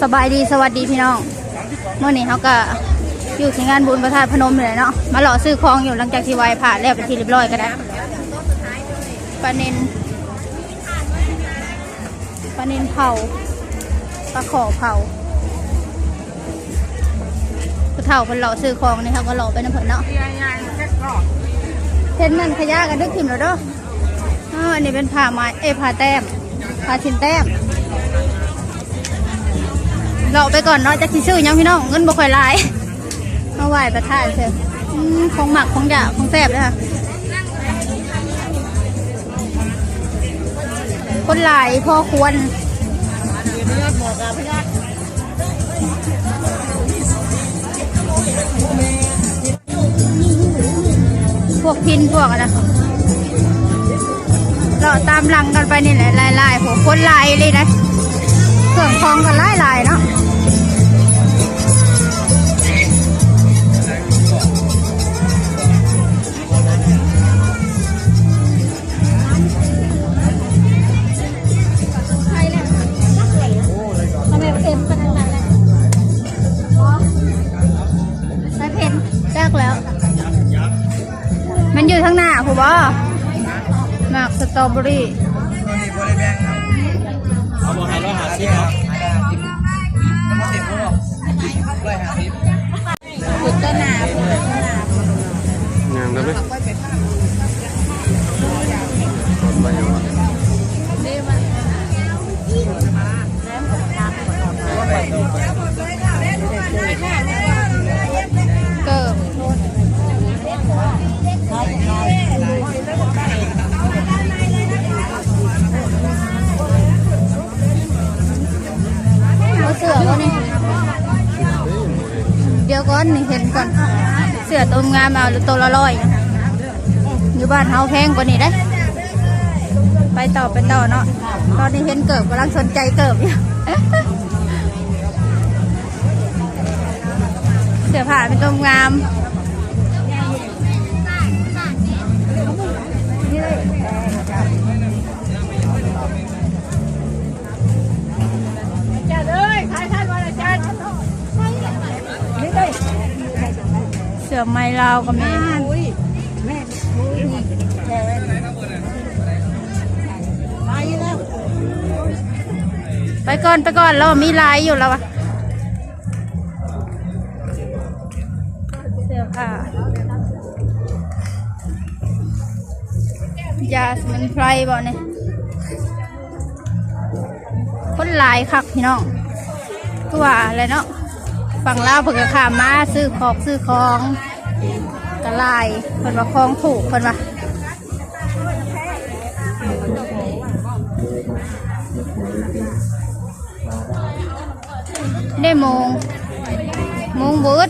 สบายดีสวัสดีพี่น้องเมื่อนี้เขาก็อยู่ที่งานบุญพระธาตุพนมเลยเนาะมาหล่อซื้อของอยู่หลังจากที่ไหว้ผ่านแล้วเป็นที่เรียบร้อยก็ได้ปลาเนินเผาปลาขอเผาผู้เฒ่าคนหล่อซื้อของนี่เขาก็หล่อไปน้ำเพิ่นเนาะเห็นนั่นขยะกันดึกถิ่มแล้วเด้ออันนี้เป็นผ้าไม้ผ้าแต้มผ้าชิ้นแต้มเราไปก่อนเนาะจะคิดชื่อยังพี่น้องเงินบ่ค่อยหลายมาไหว้ประทานเถอะของหมักของหยาของแซ่บเลยค่ะคนหลายพอควรพวกพินพวกอะไรเราตามหลังกันไปนี่แหละลายๆผมคนลายเลยนะเครื่องคล้องกันลายๆเนาะมันอยู่ข้างหน้าผมบ่หมากสตรอเบอรี่เอาหมดให้150ครับขุดต้นหนางามกันไหมเกิบเสือก็นี่เดี๋ยวก่อนนี่เห็นก่อนเสือตัวงามเอาหรือตัวละ100อยู่บ้านเฮาแพงกว่านี้ได้ไปต่อเนาะตอนนี้เห็นเกิบกำลังสนใจเกิบอยู่เสือผ่าเป็นตัวงามเสือไม้ลาวก็มีไปก่อนเรามีลายอยู่แล้ววะเสือผ้ายาสมุนไพรบ่เนี่ยคนลายคักพี่น้องตัวอะไรเนาะฝั่งลาวเพิ่งจะข้ามมาซื้อของกระลายเพิ่นว่าของถูกเพิ่นว่าได้มงบูด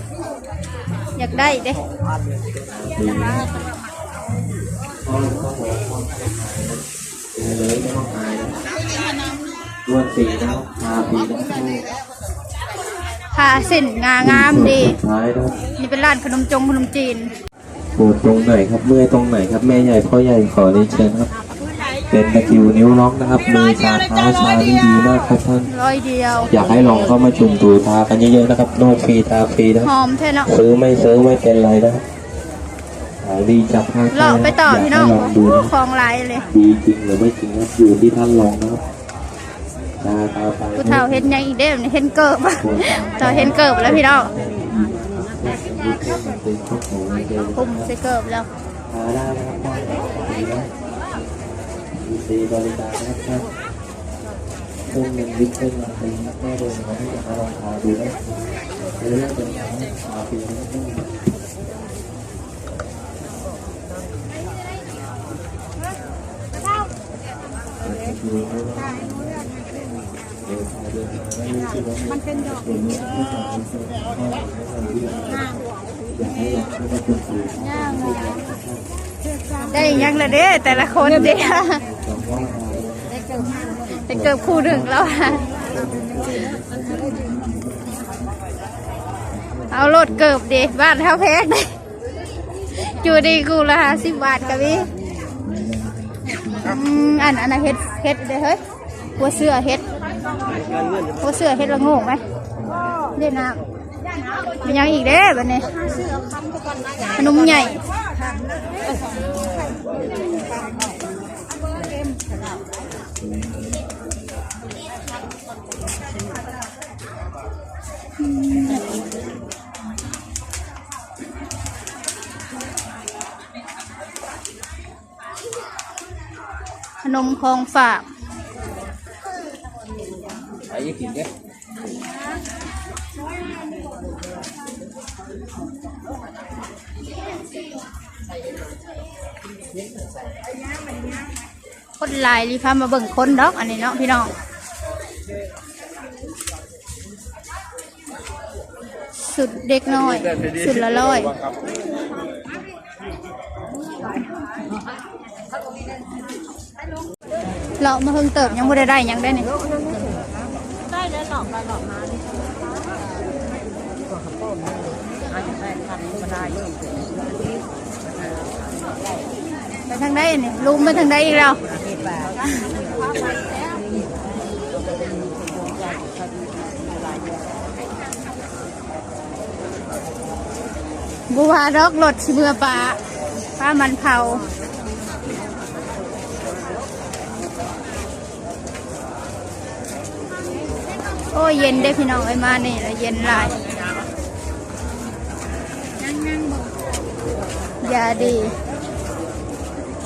อยากได้เด้ตัวสีนะทาปีนะผ้าเส้นงามดีนี่เป็นร้านขนมจีนปวดตรงไหนครับเมื่อยตรงไหนครับแม่ใหญ่พ่อใหญ่ขอเรียนเชิญครับเป็นตะคิวนิ้วล็อกนะครับมือชาเท้าชาที่ดีมากครับท่าน100 เดียวอยากให้ลองเข้ามาจุ่มตูทากันเยอะๆนะครับนวดฟรีทาฟรีนะหอมแท้เนาะซื้อไม่เป็นไรนะครับดีจับผ้าเราไปต่อพี่น้องของลายเลยดีจริงหรือไม่จริงครับอยู่ที่ท่านลองนะครับผู้เฒ่าเห็นยังอีกเด้อเห็นเกิบต่อเห็นเกิบแล้วพี่น้องคุ้มใส่เกิบแล้วได้นะครับดีบริการนะครับเครื่องนึงวิทย์เครื่องนึงตีนักแม่โดนมาที่จะมาลองทาดูนะเรื่องเป็นของทาปีนะครับมันเป็นดอกได้ยังละเด้แต่ละคนเด้ได้เกือบคู่หนึ่งแล้วเอารถเกือบดิบ้านเท่าแพงจูดีกูละ50 บาทกับพี่อันนั้นเฮ็ดเด้เฮ้ยหัวเสื้อเฮ็ด โอ้เสือเฮ็ดละโงกไหมเด่นนะมียังอีกเด้แบบนี้ขนมใหญ่ขนมของฝากไอ้ยี่กินเนี่ยคนลายรีพามาเบิ่งคนดอกอันนี้เนาะพี่น้องสุดเด็กน้อยสุดละร้อยเรามาเพิ่งเติบยังไม่ได้ยังได้นี่ได้แล้วหลอกมาไปทางใดนี่ลุมไปทางใดอีกแล้วบัวดอกรถชิเมือปลามันเผาโอ้เย็นได้พี่น้องไอ้มานี่แล้วเย็นหลายยาดี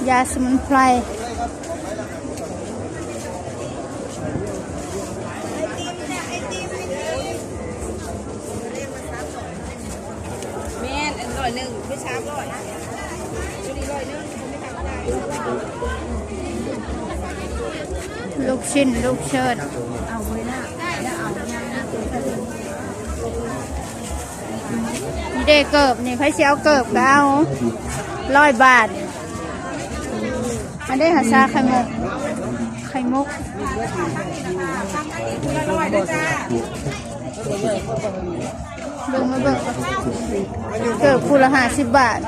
ยาสมุนไพรแม่น100ไม่ช้า100ชุดนี้100ไม่ทำได้ลูกชิ้นลูกเชิดเอาไว้หน้าแล้วเอาหน้านี่เด็กเกิบนี่ไผเสียวเกิบก็เอา100 บาทอันนี้หาซาไข่มุก100นะจ้าเบิ่งมาเบิ่งเกิบคู่ละ50 บาท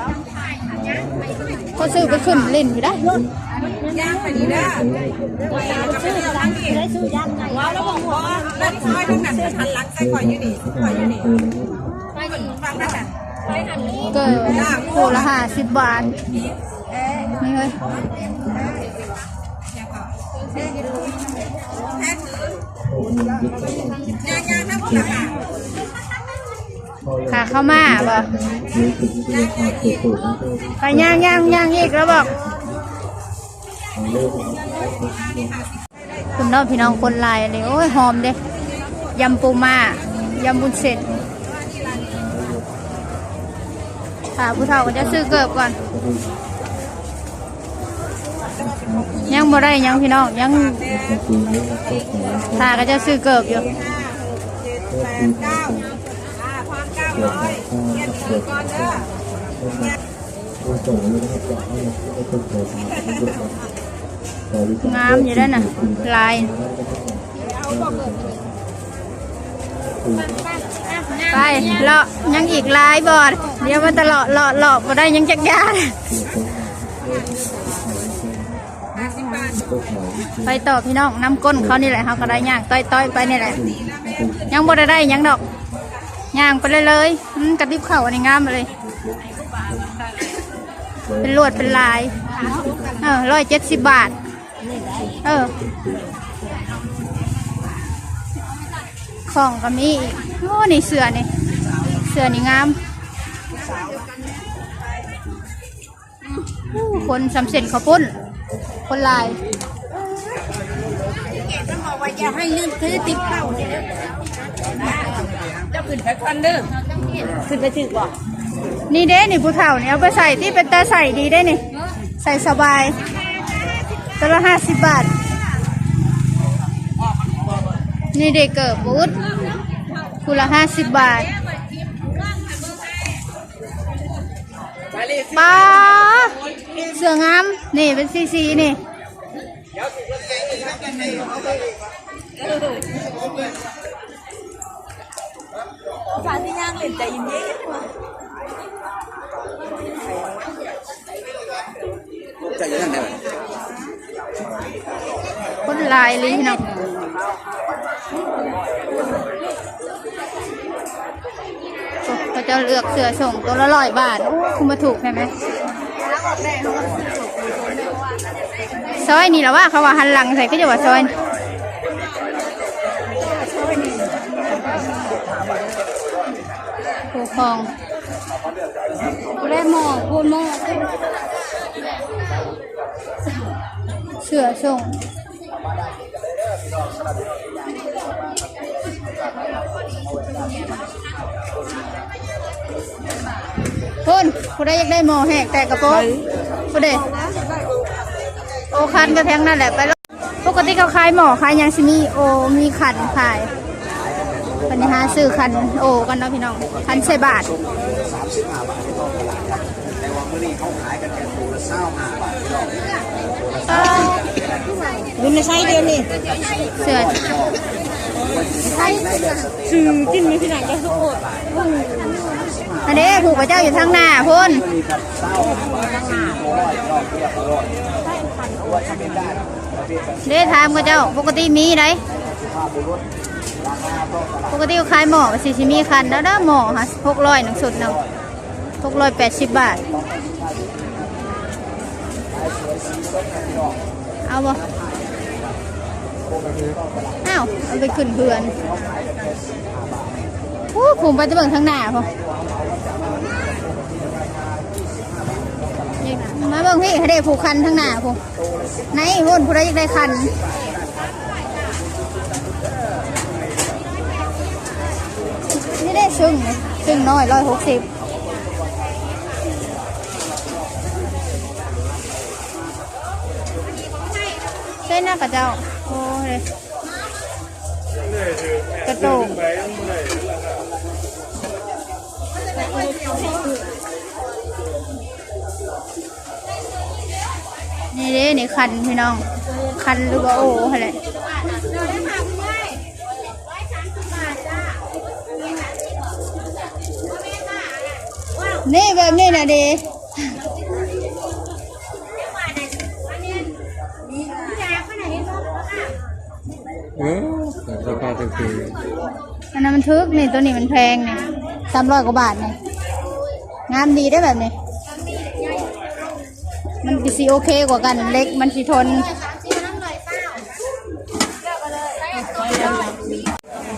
ก็ซื้อไปขึ้นลิ้นอยู่ได้ย่างไปดีนะซื้อย่างได้ซื้อย่างไงว้าวแล้วบอกว่าแล้วซอยทั้งนั้นจะทันลักใส่ข่อยอยู่นี่ไปฟังได้ค่ะเกิบคู่ละ50 บาทนี่เลยขาเข้ามาบ่ไปย่างอีกแล้วบอกคุณน้องพี่น้องคนลายเลยโอ้ยหอมเด้ยำปูม่ายำบุญเส้นผู้เฒ่าก็จะซื้อเกิบก่อนยังบ่ได้ยังพี่น้องยังก็จะซื้อเกิบอยู่งามอยู่แล้วน่ะลายไปเลาะยังอีกลายบอดเดี๋ยวมันจะเลาะบ่ได้ยังจักยาไปต่อพี่น้องน้ำก้นเขานี่แหละเขาก็ได้ย่างต้อยไปนี่แหละยังบ่ได้ยังดอกย่างไปเลยกระดิบเข่าอันนี้งามเลยเป็นลวดเป็นลาย170 บาทของก็มีอีกโอ้นี่เสือนี่งามคนสำเร็จเขาปุ้นคนลายต้องบอกว่าอย่าให้ลื่นคือติ๊บเข้าเนี่ยจะขึ้นไปควันเด้อขึ้นไปถึงบ่นี่เด้นี่ผู้เฒ่าเนี่ยเอาไปใส่ที่เป็นตาใส่ดีได้นี่ใส่สบายตัวละ50 บาทนี่เด็กเกิดบูธคู่ละ50 บาทปลาเสืองามนี่เป็นซีนี่ฝาที่ย่างเล่นใจเย็นใจเย็นได้ไหมคนลายเลยเนาะ เขาจะเลือกเสือส่งตัวละ100 บาทคุณมาถูกใช่ไหมซอยนี่แหละว่าเขาว่าหันหลังใส่ก็จะว่าซอยผู้ครองกูได้หมอพูดหมอเสือส่งคุณผู้ใดอยากได้หมอแหกแต่กระโปรงผู้ใดโอคันก็แพงนั่นแหละไปแล้วปกติเขาขายหมอขายยังสิมีโอมีขันขายปัญหาซื้อขันโอกันเนาะพี่น้องขันใส่บาทดูในไส้เดียวนี่ เสือ ซื้อกินไม่ที่ไหนก็สุด อันนี้ผูกพระเจ้าอยู่ทางหน้าพุ่นเด้ถามพระเจ้าปกติมีไหนปกติขายหมอกับ40มีคันแล้วนะหมอฮะ600หนึ่งสุดเนาะ680 บาทเอาบ่เอาไปขึ้นเพื่อนผมไปจะเบิ่งทางหน้าพอมาเบิ่งพี่ให้ได้ผูกคันทางหน้าพอไหนพุ่นผู้ใดอยากได้คันนี่ได้ซึ่งน้อย160ใช่หน้ากระเจ้าโอ้ยกระโตกนี่เด้นี่คันพี่น้องคันหรือว่าโอ้อะไรนี่แบบนี้นะดีราคาเป็นคือ อันนั้นมันทึกนี่ตัวนี้มันแพงนี่300 กว่าบาทนี่งามดีได้แบบนี้มันสิโอเคกว่ากันเล็กมันสิทน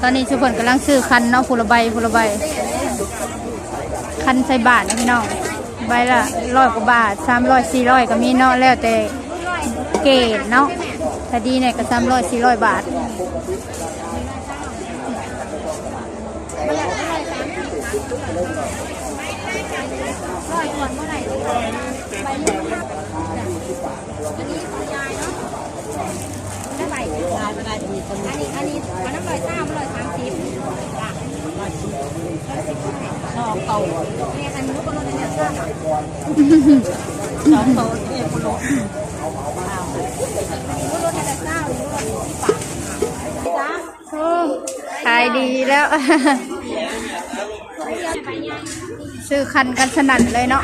ตอนนี้ชุกคนกำลังซื้อคันเนาะผู้ละใบคันใส่บาทนะพี่น้องใบละ100 กว่าบาท300 400ก็มีเนาะแล้วแต่เกรดเนาะถ้าดีเนี่ยก็300 400 บาทขายดีแล้ว ซื้อคันกันสนั่นเลยเนาะ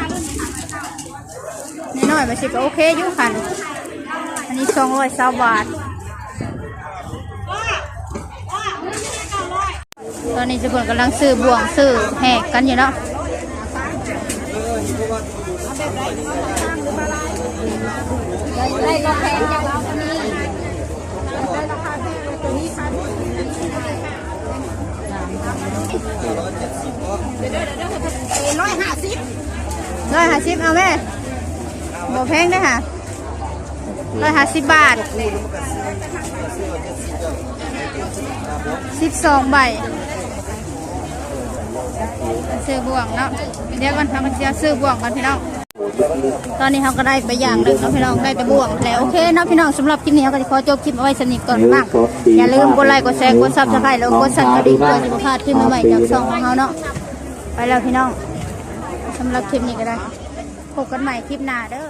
น้อยๆมาสิก็โอเคอยู่คันอันนี้220 บาทตอนนี้ทุกคนกำลังซื้อบ่วงซื้อแหกกันอยู่เนาะได้ราคาแพงจังแล้วคนนี้ได้ราคาแพงเลยตัวนี้ค่ะ150เอาแม่บ่แพงได้ค่ะ150 บาท12 ใบซื้อบ่วงเนาะเดี๋ยวกันทำจะซื้อบ่วงกันพี่น้องตอนนี้เขาก็ได้ไปอย่างหนึ่งนะพี่น้องได้แต่บ่วงแล้วโอเคนะพี่น้องสำหรับคลิปนี้เขาก็จะขอจบคลิปเอาไว้สนิทก่อนมากอย่าลืมกดไลค์กดแชร์กดซับสไครต์แล้วกดสั่นกระดิ่งเพื่อจะไม่พลาดคลิปใหม่ๆจากช่องของเขาเนาะไปแล้วพี่น้องสำหรับคลิปนี้ก็ได้พบกันใหม่คลิปหน้าเด้อ